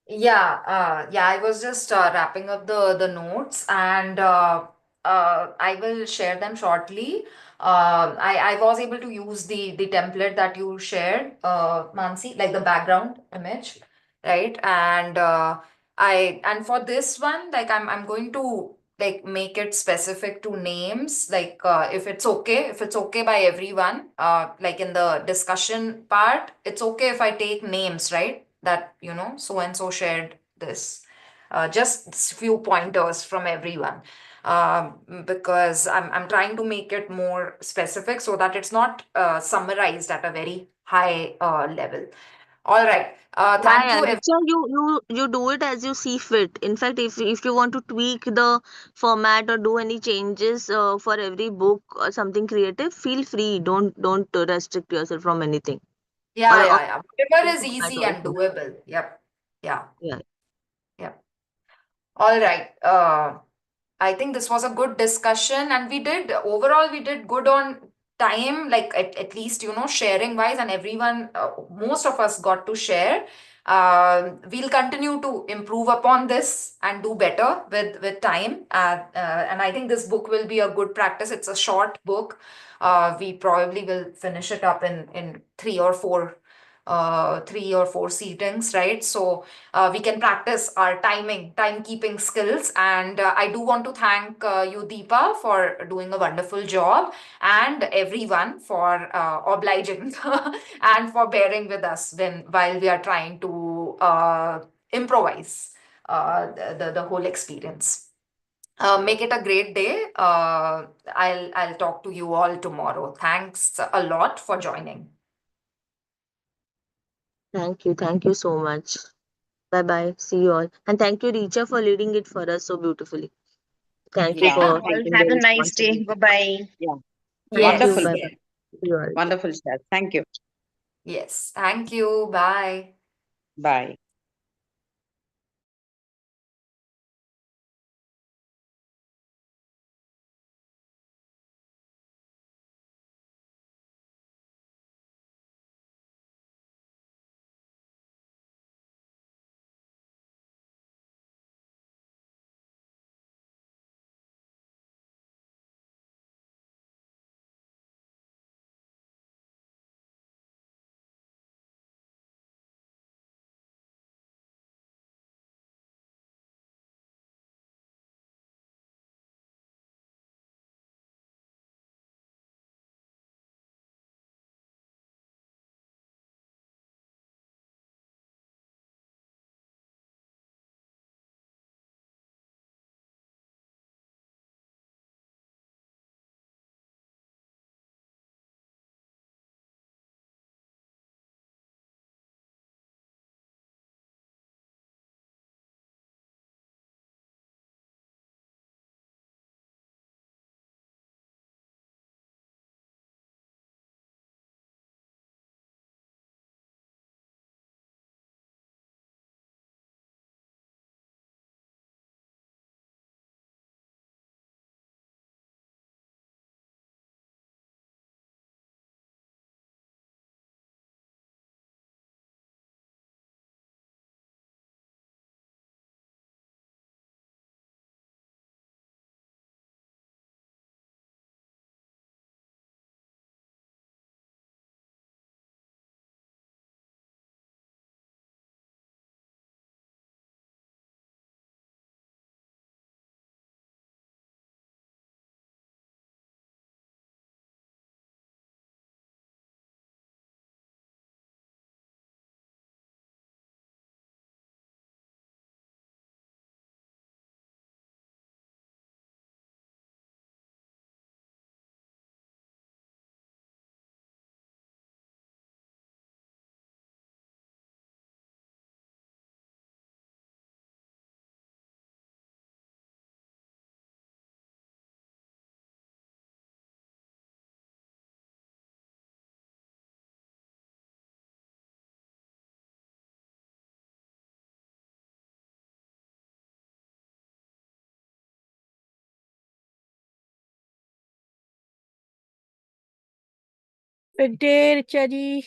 [SPEAKER 2] Yeah, I was just wrapping up the notes, and I will share them shortly. I was able to use the template that you shared, Mansi, like the background image, right? And for this one, like I'm going to like make it specific to names, like if it's okay by everyone, like in the discussion part, it's okay if I take names, right? That so and so shared this, just few pointers from everyone, because I'm trying to make it more specific so that it's not summarized at a very high level. All right,
[SPEAKER 4] Yeah,
[SPEAKER 2] thank
[SPEAKER 4] yeah.
[SPEAKER 2] you.
[SPEAKER 4] Richa, you do it as you see fit. In fact, if you want to tweak the format or do any changes for every book or something creative, feel free. Don't restrict yourself from anything. Or
[SPEAKER 2] Yeah. Whatever is
[SPEAKER 4] format
[SPEAKER 2] easy and
[SPEAKER 4] also.
[SPEAKER 2] doable. Yep. Yeah.
[SPEAKER 4] Yeah.
[SPEAKER 2] Yep. All right. I think this was a good discussion, and overall we did good on time, like at least, sharing wise, and everyone, most of us got to share. We'll continue to improve upon this and do better with time. And I think this book will be a good practice. It's a short book. We probably will finish it up in 3 or 4 seatings, right? So we can practice our timekeeping skills. And I do want to thank you, Deepa, for doing a wonderful job, and everyone for obliging and for bearing with us while we are trying to improvise the whole experience. Make it a great day. I'll talk to you all tomorrow. Thanks a lot for joining.
[SPEAKER 4] Thank you so much. Bye bye. See you all. And thank you, Richa, for leading it for us so beautifully. Thank you
[SPEAKER 3] Yeah,
[SPEAKER 4] for
[SPEAKER 9] All
[SPEAKER 4] taking
[SPEAKER 9] have
[SPEAKER 4] the
[SPEAKER 9] a nice day. Bye
[SPEAKER 4] responsibility.
[SPEAKER 9] bye.
[SPEAKER 3] yeah.
[SPEAKER 4] Thank you.
[SPEAKER 3] Wonderful,
[SPEAKER 2] Yes,
[SPEAKER 4] Bye
[SPEAKER 2] yes,
[SPEAKER 4] bye. See you all.
[SPEAKER 3] wonderful share. Thank you.
[SPEAKER 2] yes. Thank you. Bye.
[SPEAKER 3] Bye.
[SPEAKER 1] Good day, Richa ji.